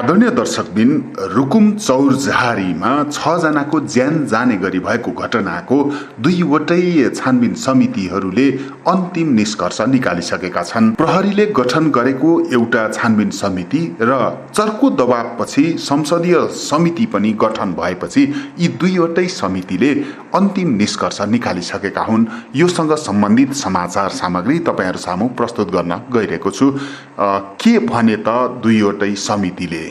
आदरणीय दर्शकबिन, रुकुम चौरझारीमा 6 जनाको ज्यान जाने गरी भएको घटनाको दुईवटै छानबिन समितिहरूले अन्तिम निष्कर्ष निकालिसकेका छन्। प्रहरीले गठन गरेको एउटा छानबिन समिति र चर्को दबावपछि संसदीय समिति पनि गठन भएपछि यी दुईवटै समितिले अन्तिम निष्कर्ष निकालिसकेका हुन्। योसँग सम्बन्धित समाचार सामग्री तपाईहरु सामु प्रस्तुत गर्न गइरहेको छु। के भने त दुईवटै समितिले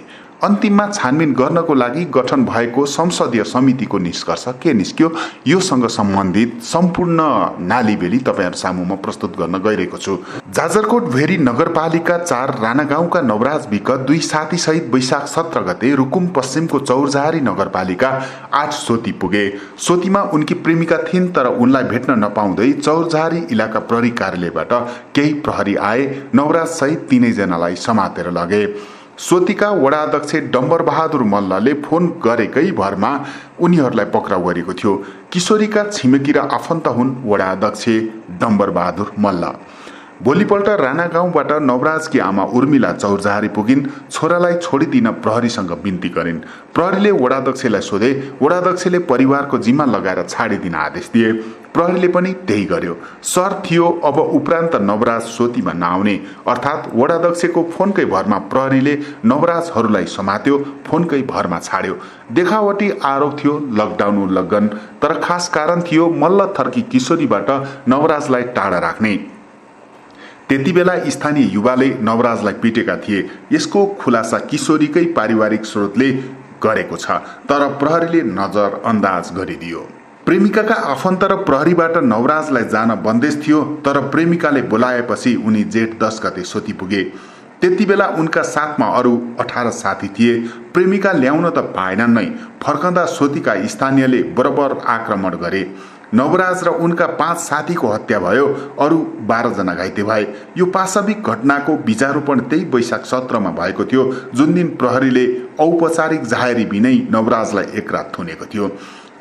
अन्तिममा छानबिन गर्नको लागि गठन भएको संसदीय समितिको निष्कर्ष के निस्क्यो, योसँग सम्बन्धित सम्पूर्ण नालीबेली तपाईहरु सामु म प्रस्तुत गर्न गइरहेको छु। जाजरकोट भेरी नगरपालिका 4 राणागाउँका नवराज विक 2 साथी सहित वैशाख 17 गते रुकुम पश्चिमको चौरझारी नगरपालिका 8 सोती पुगे। सोतीमा उनकी प्रेमिका थिइन्, तर उनलाई भेट्न नपाउँदै चौरझारी इलाका प्रहरी कार्यालयबाट केही प्रहरी आए, नवराज सहित 3 जनालाई समातेर लगे। सोतीका वडा अध्यक्ष डम्बर बहादुर मल्लले फोन गरेकै भरमा उनीहरूलाई पक्राउ गरेको थियो। किशोरीका छिमेकी र आफन्त हुन् वडा अध्यक्ष डम्बर बहादुर मल्ल। भोलिपल्ट राणागाउँबाट नवराजकी आमा उर्मिला चौरझारी पुगिन्। छोरालाई छोडिदिन प्रहरीसँग बिन्ती गरिन्। प्रहरीले वडाध्यक्षलाई सोधे। वडाध्यक्षले परिवारको जिम्मा लगाएर छाडिदिन आदेश दिए। प्रहरीले पनि त्यही गर्यो। शर्त थियो अब उपरान्त नवराज सोतीमा नआउने, अर्थात् वडाध्यक्षको फोनकै भरमा प्रहरीले नवराजहरूलाई समात्यो, फोनकै भरमा छाड्यो। देखावटी आरोप थियो लकडाउन उल्लङ्घन, तर खास कारण थियो मल्ल थर्की किशोरीबाट नवराजलाई टाढा राख्ने। त्यति बेला स्थानीय युवाले नवराजलाई पिटेका थिए। यसको खुलासा किशोरीकै पारिवारिक स्रोतले गरेको छ, तर प्रहरीले नजर अन्दाज गरिदियो। प्रेमिकाका आफन्त र प्रहरीबाट नवराजलाई जान बन्देज थियो, तर प्रेमिकाले बोलाएपछि उनी जेठ 10 गते सोती पुगे। त्यति बेला उनका साथमा अरू 18 साथी थिए। प्रेमिका ल्याउन त पाएनन् नै। फर्कँदा सोतीका स्थानीयले बराबर आक्रमण गरे। नवराज र उनका 5 साथीको हत्या भयो, अरू 12 जना घाइते भए। यो पाशविक घटनाको बीजारोपण त्यही वैशाख 17 मा भएको थियो, जुन दिन प्रहरीले औपचारिक जाहेरी बिनै नवराजलाई एक रात थुनेको थियो।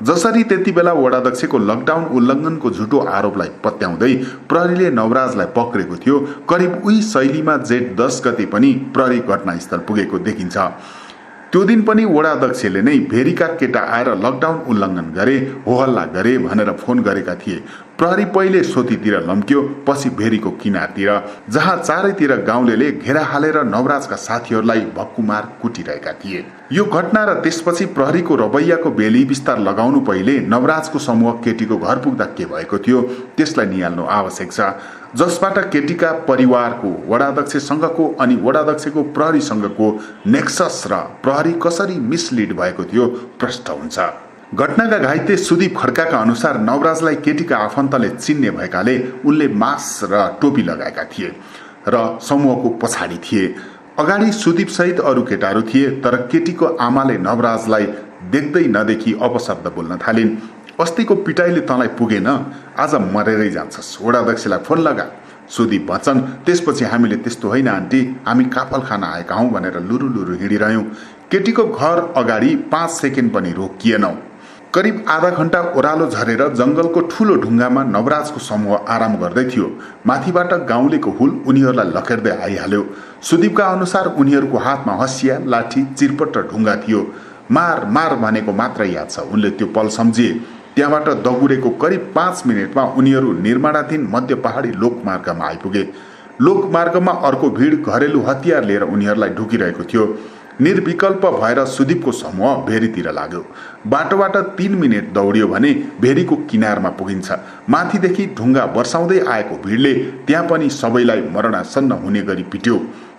जसरी त्यति बेला वडाध्यक्षको लकडाउन उल्लङ्घनको झुटो आरोपलाई पत्याउँदै प्रहरीले नवराजलाई पक्रेको थियो, करिब उही शैलीमा जेठ 10 गते पनि प्रहरी घटनास्थल पुगेको देखिन्छ। त्यो दिन पनि वडाध्यक्षले नै भेरीका केटा आएर लकडाउन उल्लङ्घन गरे, होहल्ला गरे भनेर फोन गरेका थिए। प्रहरी पहिले सोतीतिर लम्क्यो, पछि भेरीको किनारतिर, जहाँ चारैतिर गाउँलेले घेरा हालेर नवराजका साथीहरूलाई भक्कुमार कुटिरहेका थिए। यो घटना र त्यसपछि प्रहरीको रवैयाको बेली विस्तार लगाउनु पहिले नवराजको समूह केटीको घर पुग्दा के भएको थियो त्यसलाई निहाल्नु आवश्यक छ, जसबाट केटीका परिवारको वडाध्यक्षसँगको अनि वडाध्यक्षको प्रहरीसँगको नेक्सस र प्रहरी कसरी मिसलिड भएको थियो प्रष्ट हुन्छ। घटनाका घाइते सुदीप खड्काका अनुसार नवराजलाई केटीका आफन्तले चिन्ने भएकाले उनले मास्क र टोपी लगाएका थिए र समूहको पछाडि थिए। अगाडि सुदीप सहित अरू केटाहरू थिए, तर केटीको आमाले नवराजलाई देख्दै नदेखि अपशब्द बोल्न थालिन्। अस्तिको पिटाइले तँलाई पुगेन, आज मरेरै जान्छस्, वडाध्यक्षलाई फोन लगा, सुदीप भन्छन्। त्यसपछि हामीले त्यस्तो होइन आन्टी, हामी काफल खान आएका हौँ भनेर लुरु लुरु हिँडिरह्यौँ। केटीको घर अगाडि 5 सेकेन्ड पनि रोकिएनौँ। करिब आधा घण्टा ओह्रालो झरेर जंगलको ठूलो ढुङ्गामा नवराजको समूह आराम गर्दै थियो। माथिबाट गाउँलेको हुल उनीहरूलाई लखेर्दै आइहाल्यो। सुदीपका अनुसार उनीहरूको हातमा हँसिया, लाठी, चिरपट र ढुङ्गा थियो। मार मार भनेको मात्र याद छ, उनले त्यो पल सम्झिए। त्यहाँबाट दगुरेको करिब 5 मिनटमा उनीहरू निर्माणाधीन मध्य पहाडी लोकमार्गमा आइपुगे। लोकमार्गमा अर्को भिड घरेलु हतियार लिएर उनीहरूलाई ढुकिरहेको थियो। निर्विकल्प भएर सुदीपको समूह भेरीतिर लाग्यो। बाटोबाट 3 मिनट दौडियो भने भेरीको किनारमा पुगिन्छ। माथिदेखि ढुङ्गा वर्षाउँदै आएको भिडले त्यहाँ पनि सबैलाई मरणासन्न हुने गरी पिट्यो।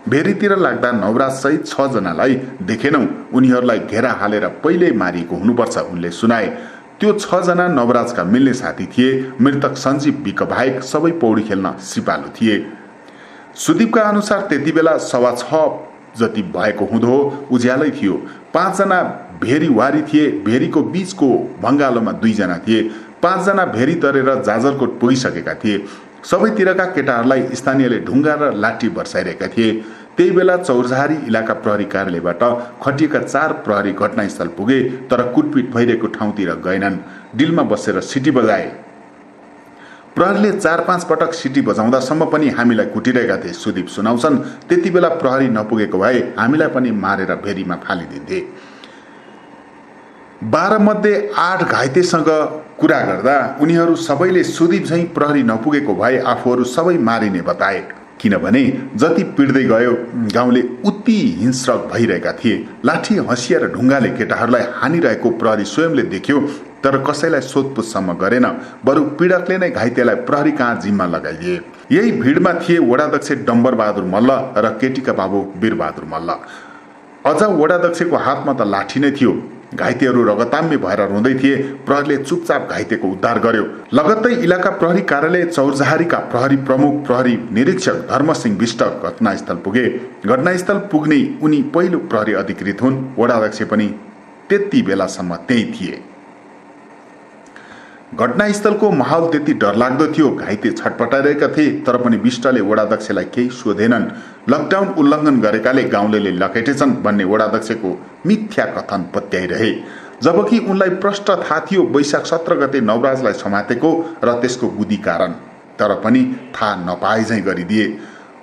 भेरीतिर लाग्दा नवराज सहित 6 जनालाई देखेनौं, उनीहरूलाई घेरा हालेर पहिले मारिएको हुनुपर्छ, उनले सुनाए। त्यो 6 जना नवराजका मिल्ने साथी थिए। मृतक सञ्जीव विक बाहेक सबै पौडी खेल्न सिपालु थिए। सुदीपका अनुसार त्यति बेला 6:15 जति भएको हुँदो उज्यालै थियो। 5 जना भेरी वारी थिए। भेरीको बीचको भङ्गालोमा 2 जना थिए। 5 जना भेरी तरेर जाजरकोट पुगिसकेका थिए। सबैतिरका केटाहरूलाई स्थानीयले ढुङ्गा र लाठी बर्साइरहेका थिए। त्यही बेला चौरझारी इलाका प्रहरी कार्यालयबाट खटिएका 4 प्रहरी घटनास्थल पुगे, तर कुटपिट भइरहेको ठाउँतिर गएनन्। डिलमा बसेर सिटी बजाए। प्रहरीले 4-5 पटक सिटी बजाउँदासम्म पनि हामीलाई कुटिरहेका थिए। सुदीप सुनाउँछन्, त्यति बेला प्रहरी नपुगेको भए हामीलाई पनि मारेर भेरीमा फालिदिन्थे। 12 मध्ये 8 घाइतेसँग कुरा गर्दा उनीहरू सबैले सुदीप झैँ प्रहरी नपुगेको भए आफूहरू सबै मारिने बताए। किनभने जति पिड्दै गयो गाउँले उति हिंस्रक भइरहेका थिए। लाठी, हँसिया र ढुङ्गाले केटाहरूलाई हानिरहेको प्रहरी स्वयंले देख्यो, तर कसैलाई सोधपुछसम्म गरेन। बरु पीडकले नै घाइतेलाई प्रहरी कहाँ जिम्मा लगाइदिए। यही भिडमा थिए वडाध्यक्ष डम्बरबहादुर मल्ल र केटीका बाबु वीरबहादुर मल्ल। अझ वडाध्यक्षको हातमा त लाठी नै थियो। घाइतेहरू रगताम्य भएर रोँदै थिए। प्रहरीले चुपचाप घाइतेको उद्धार गर्यो। लगत्तै इलाका प्रहरी कार्यालय चौरजहारीका प्रहरी प्रमुख प्रहरी निरीक्षक धर्मसिंह विष्ट घटनास्थल पुगे। घटनास्थल पुग्ने उनी पहिलो प्रहरी अधिकृत हुन्। वडाध्यक्ष पनि त्यति बेलासम्म त्यही थिए। घटनास्थलको माहौल त्यति डरलाग्दो थियो। घाइते छटपटाइरहेका थिए, तर पनि विष्टले वडाध्यक्षलाई केही सोधेनन्। लकडाउन उल्लङ्घन गरेकाले गाउँलेले लखेटेछन् भन्ने वडाध्यक्षको मिथ्या कथन पत्याइरहे। जबकि उनलाई प्रष्ट थाहा थियो वैशाख 17 गते नवराजलाई समातेको र त्यसको बुद्धि कारण, तर पनि थाहा नपाएझैँ गरिदिए।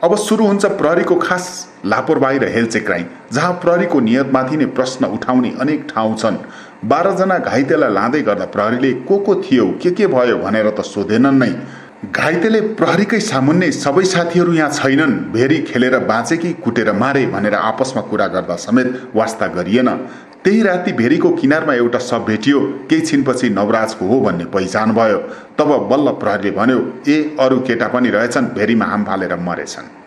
अब सुरु हुन्छ प्रहरीको खास लापरवाही र हेलचेक्राइ, जहाँ प्रहरीको नियतमाथि नै प्रश्न उठाउने अनेक ठाउँ छन्। 12 जना घाइतेलाई लाँदै गर्दा प्रहरीले को थियो, के भयो भनेर त सोधेनन् नै। घाइतेले प्रहरीकै सामुन्ने सबै साथीहरू यहाँ छैनन्, भेरी खेलेर बाँचे कि कुटेर मारे भनेर आपसमा कुरा गर्दा समेत वास्ता गरिएन। त्यही राति भेरीको किनारमा एउटा शव भेटियो। केही छिनपछि नवराजको हो भन्ने पहिचान भयो। तब बल्ल प्रहरीले भन्यो, ए अरू केटा पनि रहेछन्, भेरीमा हाम फालेर मरेछन्।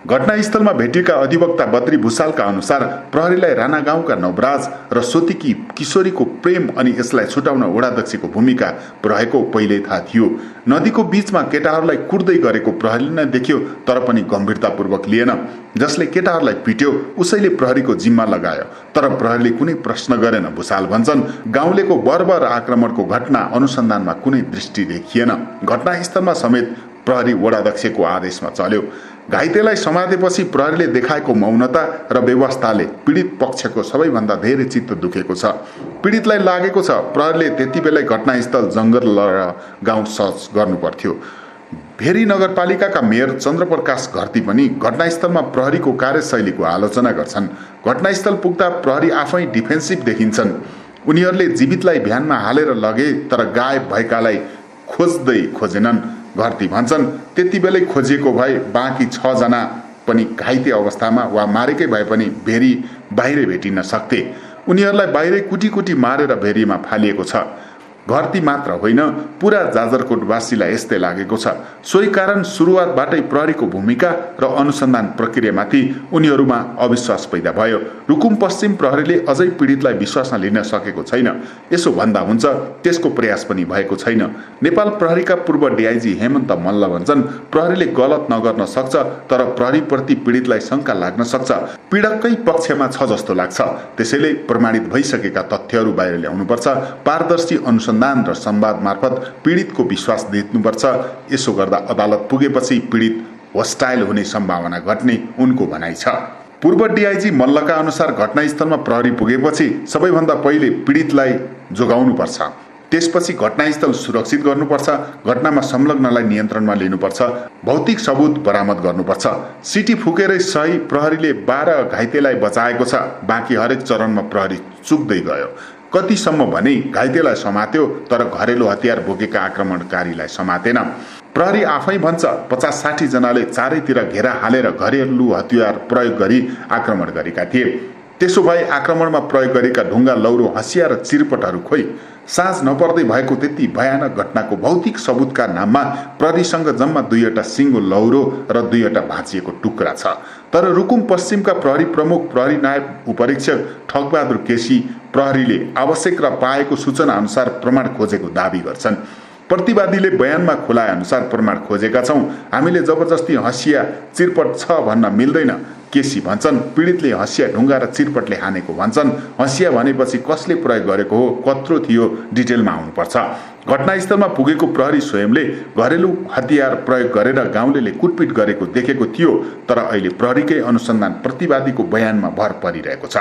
घटनास्थलमा भेटिएका अधिवक्ता बद्री भूषालका अनुसार प्रहरीलाई राणा गाउँका नवराज र सोतीकी किशोरीको प्रेम अनि यसलाई छुटाउन वडाध्यक्षको भूमिका रहेको पहिल्यै थाहा थियो। नदीको बीचमा केटाहरूलाई कुट्दै गरेको प्रहरीले नै देख्यो, तर पनि गम्भीरतापूर्वक लिएन। जसले केटाहरूलाई पिट्यो उसैले प्रहरीको जिम्मा लगायो, तर प्रहरीले कुनै प्रश्न गरेन। भूषाल भन्छन्, गाउँलेको बर्बर आक्रमणको घटना अनुसन्धानमा कुनै दृष्टि देखिएन। घटनास्थलमा समेत प्रहरी वडाध्यक्षको आदेशमा चल्यो। घाइतेलाई समातेपछि प्रहरीले देखाएको मौनता र व्यवस्थाले पीडित पक्षको सबैभन्दा धेरै चित्त दुखेको छ। पीडितलाई लागेको छ प्रहरीले त्यति बेलै घटनास्थल जङ्गल र गाउँ सर्च गर्नुपर्थ्यो। भेरी नगरपालिकाका मेयर चन्द्रप्रकाश घरती पनि घटनास्थलमा प्रहरीको कार्यशैलीको आलोचना गर्छन्। घटनास्थल पुग्दा प्रहरी आफै डिफेन्सिभ देखिन्छन्। उनीहरूले जीवितलाई भ्यानमा हालेर लगे, तर गायब भएकालाई खोजेनन्। घरती भन्छन्, त्यति बेलै खोजिएको भए बाँकी 6 जना पनि घाइते अवस्थामा वा मारेकै भए पनि भेरी बाहिरै भेटिन सक्थे। उनीहरूलाई बाहिरै कुटी मारेर भेरीमा फालिएको छ। घरती मात्र होइन, पुरा जाजरकोटवासीलाई यस्तै लागेको छ। सोही कारण सुरुवातबाटै प्रहरीको भूमिका र अनुसन्धान प्रक्रियामाथि उनीहरूमा अविश्वास पैदा भयो। रुकुम पश्चिम प्रहरीले अझै पीडितलाई विश्वासमा लिन सकेको छैन। यसो भन्दा हुन्छ, त्यसको प्रयास पनि भएको छैन। नेपाल प्रहरीका पूर्व डीआईजी हेमन्त मल्ल भन्छन्, प्रहरीले गलत नगर्न सक्छ, तर प्रहरीप्रति पीडितलाई शङ्का लाग्न सक्छ। पीडककै पक्षमा छ जस्तो लाग्छ। त्यसैले प्रमाणित भइसकेका तथ्यहरू बाहिर ल्याउनुपर्छ। पारदर्शी अनुसन्धान र संवाद मार्फत पीडितको विश्वास जित्नुपर्छ। यसो गर्दा अदालत पुगेपछि पीडित होस्टाइल हुने सम्भावना घट्ने उनको भनाइ छ। पूर्व डीआईजी मल्लका अनुसार घटनास्थलमा प्रहरी पुगेपछि सबैभन्दा पहिले पीडितलाई जोगाउनुपर्छ। त्यसपछि घटनास्थल सुरक्षित गर्नुपर्छ। घटनामा संलग्नलाई नियन्त्रणमा लिनुपर्छ। भौतिक सबूत बरामद गर्नुपर्छ। सिटी फुकेरै सही प्रहरीले 12 घाइतेलाई बचाएको छ। बाँकी हरेक चरणमा प्रहरी चुक्दै गयो। कतिसम्म भने घाइतेलाई समात्यो, तर घरेलु हतियार बोकेका आक्रमणकारीलाई समातेन। प्रहरी आफै भन्छ, 50-60 जनाले चारैतिर घेरा हालेर घरेलु हतियार प्रयोग गरी आक्रमण गरेका थिए। त्यसो भए आक्रमणमा प्रयोग गरेका ढुङ्गा, लौरो, हँसिया र चिरपटहरू खोइ? साँझ नपर्दै भएको त्यति भयानक घटनाको भौतिक सबूतका नाममा प्रहरीसँग जम्मा 2वटा सिङ्गो लौरो र 2वटा भाँचिएको टुक्रा छ। तर रुकुम पश्चिमका प्रहरी प्रमुख प्रहरी नायब उपरीक्षक ठगबहादुर केसी प्रहरीले आवश्यक र पाएको सूचना अनुसार प्रमाण खोजेको दावी गर्छन्। प्रतिवादीले बयानमा खुलाए अनुसार प्रमाण खोजेका छौँ, हामीले जबरजस्ती हँसिया चिरपट छ भन्न मिल्दैन। केसी भन्छन्, पीडितले हँसिया, ढुङ्गा र चिरपटले हानेको भन्छन्। हँसिया भनेपछि कसले प्रयोग गरेको हो, कत्रो थियो, डिटेलमा आउनुपर्छ। घटनास्थलमा पुगेको प्रहरी स्वयंले घरेलु हतियार प्रयोग गरेर गाउँलेले कुटपिट गरेको देखेको थियो, तर अहिले प्रहरीकै अनुसन्धान प्रतिवादीको बयानमा भर परिरहेको छ।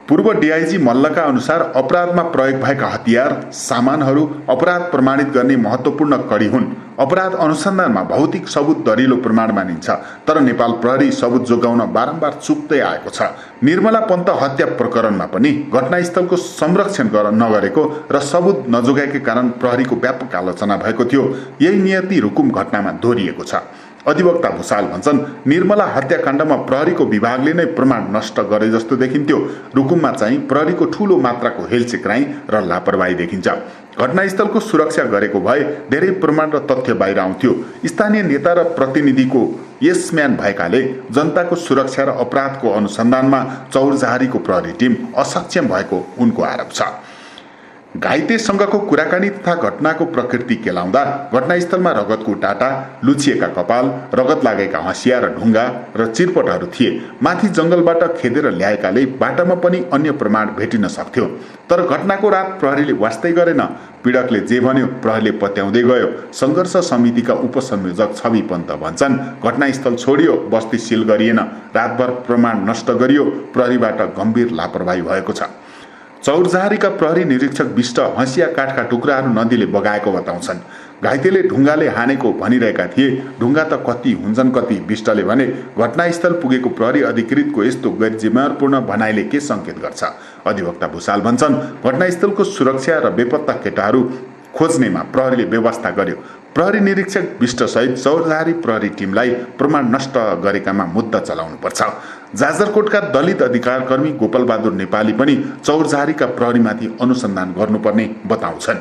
पूर्व डीआईजी मल्लका अनुसार अपराधमा प्रयोग भएका हतियार सामानहरू अपराध प्रमाणित गर्ने महत्त्वपूर्ण कडी हुन्। अपराध अनुसन्धानमा भौतिक सबुत दरिलो प्रमाण मानिन्छ, तर नेपाल प्रहरी सबुत जोगाउन बारम्बार चुक्दै आएको छ। निर्मला पन्त हत्या प्रकरणमा पनि घटनास्थलको संरक्षण नगरेको र सबुत नजोगाएकै कारण प्रहरीको व्यापक आलोचना भएको थियो। यही नियति रुकुम घटनामा दोहोरिएको छ। अधिवक्ता भुसाल भन्छन्, निर्मला हत्याकाण्डमा प्रहरीको विभागले नै प्रमाण नष्ट गरे जस्तो देखिन्थ्यो। रुकुममा चाहिँ प्रहरीको ठूलो मात्राको हेलचेक्राइ र लापरवाही देखिन्छ। घटनास्थलको सुरक्षा गरेको भए धेरै प्रमाण र तथ्य बाहिर आउँथ्यो। स्थानीय नेता र प्रतिनिधिको यसम्यान भएकाले जनताको सुरक्षा र अपराधको अनुसन्धानमा चौरजहारीको प्रहरी टिम असक्षम भएको उनको आरोप छ। घाइतेसँगको कुराकानी तथा घटनाको प्रकृति केलाउँदा घटनास्थलमा रगतको टाटा, लुचिएका कपाल, रगत लागेका हँसिया र ढुङ्गा र चिरपटहरू थिए। माथि जंगलबाट खेदेर ल्याएकाले बाटामा पनि अन्य प्रमाण भेटिन सक्थ्यो। तर घटनाको रात प्रहरीले वास्तै गरेन। पीडकले जे भन्यो प्रहरीले पत्याउँदै गयो। संघर्ष समितिका उपसंयोजक छवि पन्त भन्छन्, घटनास्थल छोडियो, बस्ती सिल गरिएन, रातभर प्रमाण नष्ट गरियो। प्रहरीबाट गम्भीर लापरवाही भएको छ। चौरजहारीका प्रहरी निरीक्षक विष्ट हँसिया काठका टुक्राहरू नदीले बगाएको बताउँछन्। घाइतेले ढुङ्गाले हानेको भनिरहेका थिए। ढुङ्गा त कति हुन्छन् कति, विष्टले भने। घटनास्थल पुगेको प्रहरी अधिकृतको यस्तो गैरजिम्मेवारपूर्ण भनाइले के संकेत गर्छ? अधिवक्ता भुसाल भन्छन्, घटनास्थलको सुरक्षा र बेपत्ता केटाहरू खोज्नेमा प्रहरीले व्यवस्था गर्यो। प्रहरी निरीक्षक विष्टसहित चौरजहारी प्रहरी टिमलाई प्रमाण नष्ट गरेकामा मुद्दा चलाउनुपर्छ। जाजरकोटका दलित अधिकारकर्मी गोपालबहादुर नेपाली पनि चौरजहारीका प्रहरीमाथि अनुसन्धान गर्नुपर्ने बताउँछन्।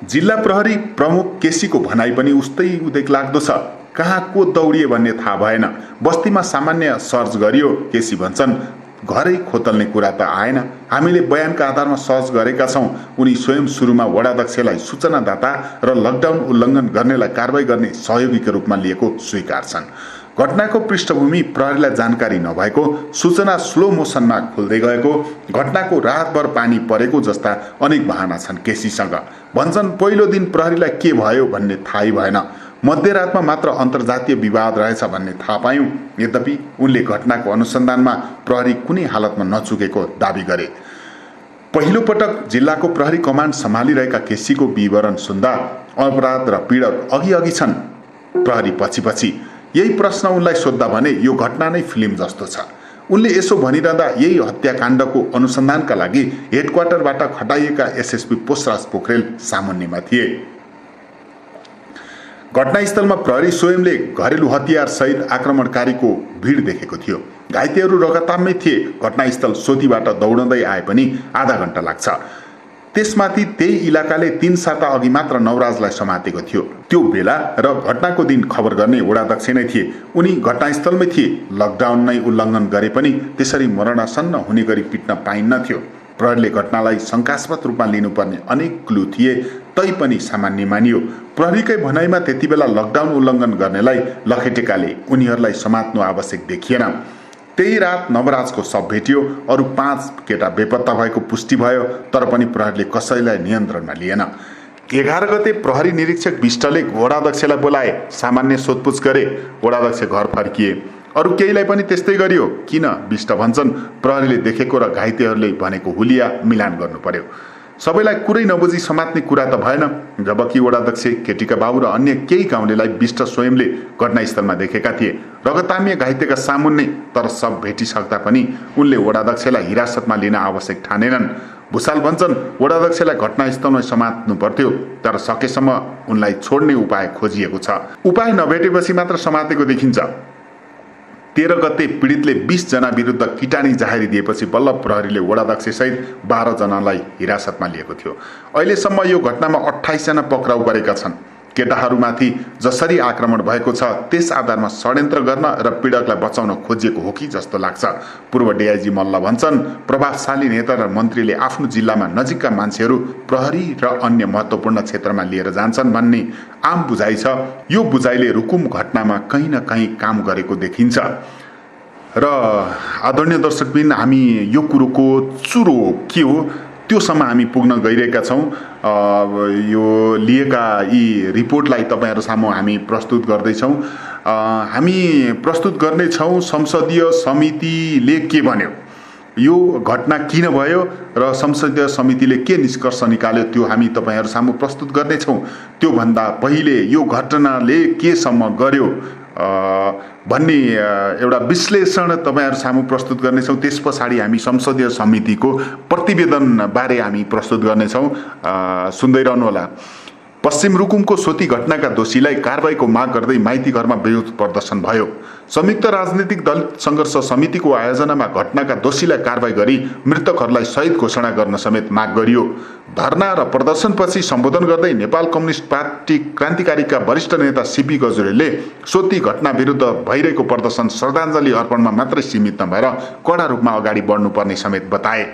जिल्ला प्रहरी प्रमुख केसीको भनाइ पनि उस्तै उदेक लाग्दो छ। कहाँ को दौडिए भन्ने थाहा भएन। बस्तीमा सामान्य सर्च गरियो, केसी भन्छन्। घरै खोतल्ने कुरा त आएन। हामीले बयानका आधारमा सर्च गरेका छौँ। उनी स्वयं सुरुमा वडाध्यक्षलाई सूचनादाता र लकडाउन उल्लङ्घन गर्नेलाई कारबाही गर्ने सहयोगीका रूपमा लिएको स्वीकार्छन्। घटनाको पृष्ठभूमि प्रहरीलाई जानकारी नभएको, सूचना स्लो मोसनमा खुल्दै गएको, घटनाको रातभर पानी परेको जस्ता अनेक बहाना छन् केसीसँग। भन्छन्, पहिलो दिन प्रहरीलाई के भयो भन्ने थाहै भएन। मध्यरातमा मात्र अन्तर्जातीय विवाद रहेछ भन्ने थाहा पायौँ। यद्यपि उनले घटनाको अनुसन्धानमा प्रहरी कुनै हालतमा नचुकेको दावी गरे। पहिलो पटक जिल्लाको प्रहरी कमान्ड सम्हालिरहेका केसीको विवरण सुन्दा अपराध र पीडक अघि छन्, प्रहरी पछि। यही प्रश्न उनलाई सोद्धा भने यो घटना नै फिल्म जस्तो छ। उनले यसो भनिरहँदा यही हत्याकाण्डको अनुसन्धानका लागि हेडक्वार्टरबाट खटाइएका एसएसपी पोषराज पोखरेल सामान्यमा थिए। घटनास्थलमा प्रहरी स्वयंले घरेलु हतियार सहित आक्रमणकारीको भिड देखेको थियो। घाइतेहरू रगताम्मै थिए। घटनास्थल सोतीबाट दौडँदै आए पनि आधा घण्टा लाग्छ। त्यसमाथि त्यही इलाकाले 3 साता अघि मात्र नवराजलाई समातेको थियो। त्यो बेला र घटनाको दिन खबर गर्ने वडाध्यक्ष नै थिए। उनी घटनास्थलमै थिए। लकडाउन नै उल्लङ्घन गरे पनि त्यसरी मरणासन्न हुने गरी पिट्न पाइन्नथ्यो। प्रहरीले घटनालाई शङ्कास्पद रूपमा लिनुपर्ने अनेक क्लू थिए, तैपनि सामान्य मानियो। प्रहरीकै भनाइमा त्यति बेला लकडाउन उल्लङ्घन गर्नेलाई लखेटेकाले उनीहरूलाई समात्नु आवश्यक देखिएन। त्यही रात नवराजको शव भेटियो। अरू 5 केटा बेपत्ता भएको पुष्टि भयो, तर पनि प्रहरीले कसैलाई नियन्त्रणमा लिएन। 11 गते प्रहरी निरीक्षक विष्टले वडाध्यक्षलाई बोलाए। सामान्य सोधपुछ गरे। वडाध्यक्ष घर फर्किए। अरू केहीलाई पनि त्यस्तै गरियो। किन? विष्ट भन्छन्, प्रहरीले देखेको र घाइतेहरूले भनेको हुलिया मिलान गर्नु पर्यो। सबैलाई कुरै नबुझी समात्ने कुरा त भएन। जबकि वडाध्यक्ष, केटीका बाबु र अन्य केही गाउँलेलाई विष्ट स्वयंले घटनास्थलमा देखेका थिए। रगताम्य घाइतेका सामुन्ने, तर सब भेटिसक्दा पनि उनले वडाध्यक्षलाई हिरासतमा लिन आवश्यक ठानेनन्। भुसाल भन्छन्, वडाध्यक्षलाई घटनास्थलमा समात्नु पर्थ्यो, तर सकेसम्म उनलाई छोड्ने उपाय खोजिएको छ। उपाय नभेटेपछि मात्र समातेको देखिन्छ। 13 गते पीडितले 20 जना विरुद्ध किटानी जाहेरी दिएपछि बल्ल प्रहरीले वडाध्यक्षसहित 12 जनालाई हिरासतमा लिएको थियो। अहिलेसम्म यो घटनामा 28 जना पक्राउ गरेका छन्। केटाहरूमाथि जसरी आक्रमण भएको छ त्यस आधारमा षड्यन्त्र गर्न र पीडकलाई बचाउन खोजिएको हो कि जस्तो लाग्छ। पूर्व डीआईजी मल्ल भन्छन्, प्रभावशाली नेता र मन्त्रीले आफ्नो जिल्लामा नजिकका मान्छेहरू प्रहरी र अन्य महत्त्वपूर्ण क्षेत्रमा लिएर जान्छन् भन्ने आम बुझाइ छ। यो बुझाइले रुकुम घटनामा कहीँ न कहीँ काम गरेको देखिन्छ। र आदरणीय दर्शकबिन, हामी यो कुरोको चुरो के हो त्योसम्म हामी पुग्न गइरहेका छौँ। यो लिएका यी रिपोर्टलाई तपाईँहरू सामु हामी प्रस्तुत गर्दैछौँ। हामी प्रस्तुत गर्नेछौँ संसदीय समितिले के भन्यो। यो घटना किन भयो र संसदीय समितिले के निष्कर्ष निकाल्यो त्यो हामी तपाईहरु सामु प्रस्तुत गर्नेछौँ। त्यो भन्दा पहिले यो घटनाले केसम्म गर्यो भन्ने एउटा विश्लेषण तपाईहरु सामु प्रस्तुत गर्नेछौँ। त्यस पछाडि हामी संसदीय समितिको प्रतिवेदन बारे हामी प्रस्तुत गर्नेछौँ। सुन्दै रहनुहोला। पश्चिम रुकुमको सोती घटनाका दोषीलाई कारबाहीको माग गर्दै माइती घरमा विरोध प्रदर्शन भयो। संयुक्त राजनीतिक दलित सङ्घर्ष समितिको आयोजनामा घटनाका दोषीलाई कारबाही गरी मृतकहरूलाई शहीद घोषणा गर्न समेत माग गरियो। धरना र प्रदर्शनपछि सम्बोधन गर्दै नेपाल कम्युनिस्ट पार्टी क्रान्तिकारीका वरिष्ठ नेता सीपी गजुरेलले सोती घटना विरुद्ध भइरहेको प्रदर्शन श्रद्धाञ्जली अर्पणमा मात्रै सीमित नभएर कडा रूपमा अगाडि बढ्नुपर्ने समेत बताए।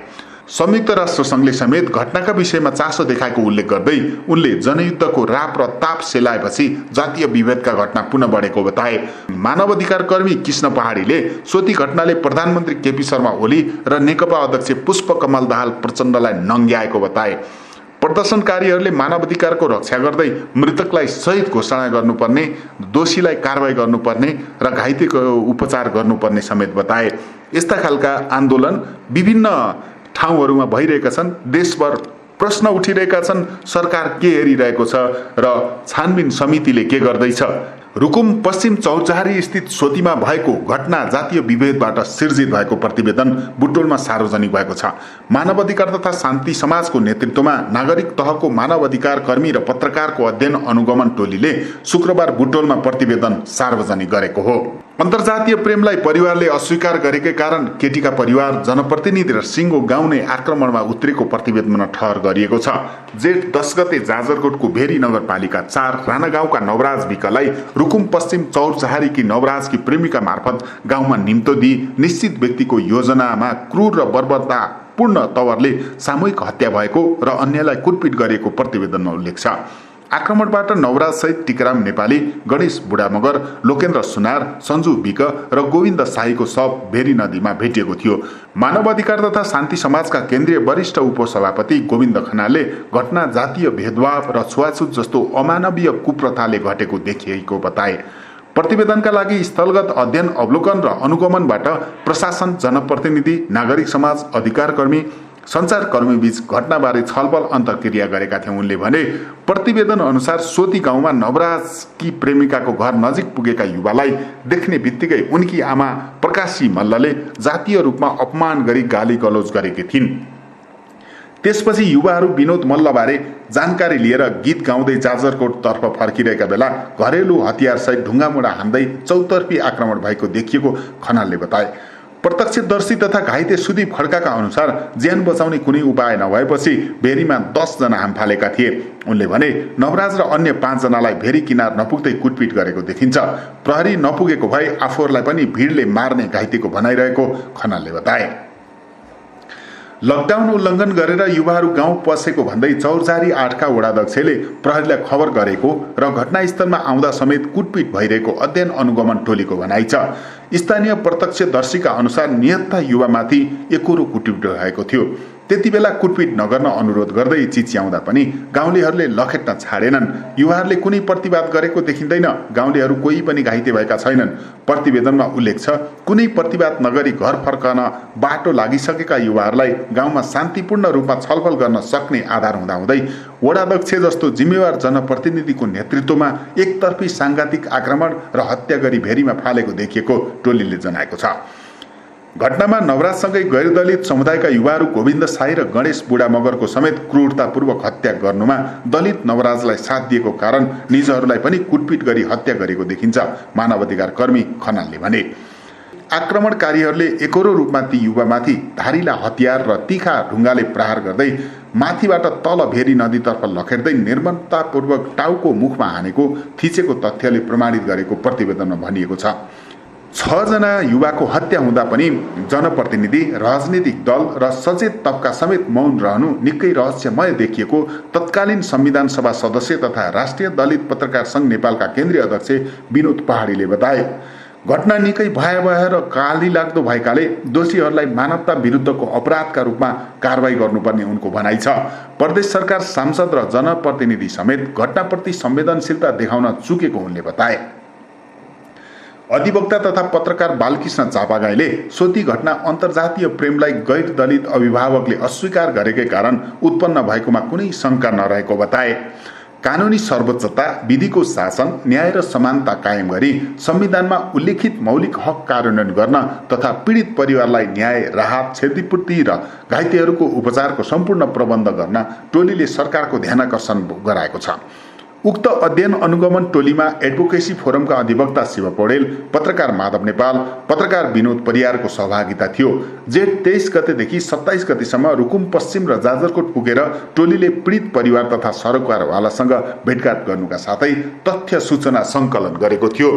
संयुक्त राष्ट्र सङ्घले समेत घटनाका विषयमा चासो देखाएको उल्लेख गर्दै उनले जनयुद्धको राप र ताप सेलाएपछि जातीय विभेदका घटना पुनः बढेको बताए। मानवाधिकार कर्मी कृष्ण पहाडीले सोती घटनाले प्रधानमन्त्री केपी शर्मा ओली र नेकपा अध्यक्ष पुष्पकमल दाहाल प्रचण्डलाई नङ्ग्याएको बताए। प्रदर्शनकारीहरूले मानवाधिकारको रक्षा गर्दै मृतकलाई शहीद घोषणा गर्नुपर्ने, दोषीलाई कारबाही गर्नुपर्ने र घाइतेको उपचार गर्नुपर्ने समेत बताए। यस्ता खालका आन्दोलन विभिन्न ठाउँहरूमा भइरहेका छन्। देशभर प्रश्न उठिरहेका छन्। सरकार के हेरिरहेको छ र छानबिन समितिले के गर्दैछ। रुकुम पश्चिम चौरजहारी स्थित सोतीमा भएको घटना जातीय विभेदबाट सिर्जित भएको प्रतिवेदन बुटोलमा सार्वजनिक भएको छ। मानवाधिकार तथा शान्ति समाजको नेतृत्वमा नागरिक तहको मानवाधिकार कर्मी र पत्रकारको अध्ययन अनुगमन टोलीले शुक्रबार बुटोलमा प्रतिवेदन सार्वजनिक गरेको हो। अन्तर्जातीय प्रेमलाई परिवारले अस्वीकार गरेकै कारण केटीका परिवार, जनप्रतिनिधि र सिङ्गो गाउँ नै आक्रमणमा उत्रेको प्रतिवेदनमा ठहर गरिएको छ। जेठ 10 गते जाजरकोटको भेरी नगरपालिका 4 राणा गाउँका नवराज विकलाई रुकुम पश्चिम चौरजहारीकी नवराजकी प्रेमिका मार्फत गाउँमा निम्तो दिई निश्चित व्यक्तिको योजनामा क्रूर र बर्बरतापूर्ण तवरले सामूहिक हत्या भएको र अन्यलाई कुटपिट गरिएको प्रतिवेदनमा उल्लेख छ। आक्रमणबाट नवराज सहित टिकाराम नेपाली, गणेश बुढामगर, लोकेन्द्र सुनार, सञ्जु विक र गोविन्द शाहीको शव भेरी नदीमा भेटिएको थियो। मानवाधिकार तथा शान्ति समाजका केन्द्रीय वरिष्ठ उपसभापति गोविन्द खनालले घटना जातीय भेदभाव र छुवाछुत जस्तो अमानवीय कुप्रथाले घटेको देखिएको बताए। प्रतिवेदनका लागि स्थलगत अध्ययन, अवलोकन र अनुगमनबाट प्रशासन, जनप्रतिनिधि, नागरिक समाज, अधिकारकर्मी, सञ्चारकर्मी बीच घटनाबारे छलफल अन्तर्क्रिया गरेका थिए। उनले भने प्रतिवेदन अनुसार सोती गाउँमा नवराजकी प्रेमिकाको घर नजिक पुगेका युवालाई देख्ने बित्तिकै उनकी आमा प्रकाशी मल्लले जातीय रूपमा अपमान गरी गाली गलौज गरेकी थिइन्। त्यसपछि युवाहरू विनोद मल्लबारे जानकारी लिएर गीत गाउँदै जाजरकोटतर्फ फर्किरहेका बेला घरेलु हतियारसहित ढुङ्गामुढा हान्दै चौतर्फी आक्रमण भएको देखिएको खनालले बताए। प्रत्यक्षदर्शी तथा घाइते सुदीप खड्काका अनुसार ज्यान बचाउने कुनै उपाय नभएपछि भेरीमा 10 जना हाम फालेका थिए। उनले भने नवराज र अन्य 5 जनालाई भेरी किनार नपुग्दै कुटपिट गरेको देखिन्छ। प्रहरी नपुगेको भए आफूहरूलाई पनि भिडले मार्ने घाइतेको भनाइरहेको खनालले बताए। लकडाउन उल्लङ्घन गरेर युवाहरू गाउँ पसेको भन्दै चौरजहारी 8 का वडाध्यक्षले प्रहरीलाई खबर गरेको र घटनास्थलमा आउँदा समेत कुटपिट भइरहेको अध्ययन अनुगमन टोलीको भनाइ छ। स्थानीय प्रत्यक्षदर्शीका अनुसार निहत्था युवामाथि एकोरो कुटपिट भएको थियो। त्यति बेला कुटपिट नगर्न अनुरोध गर्दै चिच्याउँदा पनि गाउँलेहरूले लखेट्न छाडेनन्। युवाहरूले कुनै प्रतिवाद गरेको देखिँदैन। गाउँलेहरू कोही पनि घाइते भएका छैनन्। प्रतिवेदनमा उल्लेख छ, कुनै प्रतिवाद नगरी घर फर्कन बाटो लागिसकेका युवाहरूलाई गाउँमा शान्तिपूर्ण रूपमा छलफल गर्न सक्ने आधार हुँदाहुँदै वडाध्यक्ष जस्तो जिम्मेवार जनप्रतिनिधिको नेतृत्वमा एकतर्फी सांघातिक आक्रमण र हत्या गरी भेरीमा फालेको देखिएको टोलीले जनाएको छ। घटनामा नवराजसँगै गैरदलित समुदायका युवाहरू गोविन्द शाही र गणेश बुढा मगरको समेत क्रूरतापूर्वक हत्या गर्नुमा दलित नवराजलाई साथ दिएको कारण निजहरूलाई पनि कुटपिट गरी हत्या गरेको देखिन्छ। मानवाधिकार कर्मी खनालले भने आक्रमणकारीहरूले एकोरो रूपमा ती युवामाथि धारिला हतियार र तीखा ढुङ्गाले प्रहार गर्दै माथिबाट तल भेरी नदीतर्फ लखेट्दै निर्ममतापूर्वक टाउको मुखमा हानेको थिचेको तथ्यले प्रमाणित गरेको प्रतिवेदनमा भनिएको छ। 6 जना युवाको हत्या हुँदा पनि जनप्रतिनिधि, राजनीतिक दल र सचेत तबका समेत मौन रहनु निकै रहस्यमय देखिएको तत्कालीन संविधान सभा सदस्य तथा राष्ट्रिय दलित पत्रकार सङ्घ नेपालका केन्द्रीय अध्यक्ष विनोद पहाडीले बताए। घटना निकै भयावह र काली लाग्दो भएकाले दोषीहरूलाई मानवता विरुद्धको अपराधका रूपमा कारवाही गर्नुपर्ने उनको भनाइ छ। प्रदेश सरकार, सांसद र जनप्रतिनिधि समेत घटनाप्रति संवेदनशीलता देखाउन चुकेको उनले बताए। अधिवक्ता तथा पत्रकार बालकृष्ण चापागाईले सोती घटना अन्तर्जातीय प्रेमलाई गैर दलित अभिभावकले अस्वीकार गरेकै कारण उत्पन्न भएकोमा कुनै शङ्का नरहेको बताए। कानुनी सर्वोच्चता, विधिको शासन, न्याय र समानता कायम गरी संविधानमा उल्लेखित मौलिक हक कार्यान्वयन गर्न तथा पीडित परिवारलाई न्याय, राहत, क्षतिपूर्ति र घाइतेहरूको उपचारको सम्पूर्ण प्रबन्ध गर्न टोलीले सरकारको ध्यानाकर्षण गराएको छ। उक्त अध्ययन अनुगमन टोलीमा एडभोकेसी फोरमका अधिवक्ता शिव पौडेल, पत्रकार माधव नेपाल, पत्रकार विनोद परियारको सहभागिता थियो। जेठ 23 गतेदेखि 27 गतेसम्म रुकुम पश्चिम र जाजरकोट पुगेर टोलीले पीडित परिवार तथा सरोकारवालासँग भेटघाट गर्नुका साथै तथ्य सूचना सङ्कलन गरेको थियो।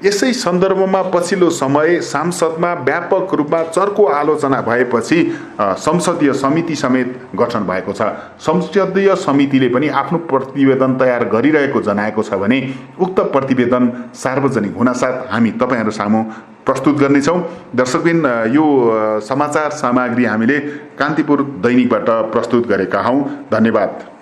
यसै सन्दर्भमा पछिल्लो समय सांसदमा व्यापक रूपमा चर्को आलोचना भएपछि संसदीय समिति समेत गठन भएको छ। संसदीय समितिले पनि आफ्नो प्रतिवेदन तयार गरिरहेको जनाएको छ भने उक्त प्रतिवेदन सार्वजनिक हुनासाथ हामी तपाईहरू सामु प्रस्तुत गर्नेछौँ। दर्शकबिन, यो समाचार सामग्री हामीले कान्तिपुर दैनिकबाट प्रस्तुत गरेका हौँ। धन्यवाद।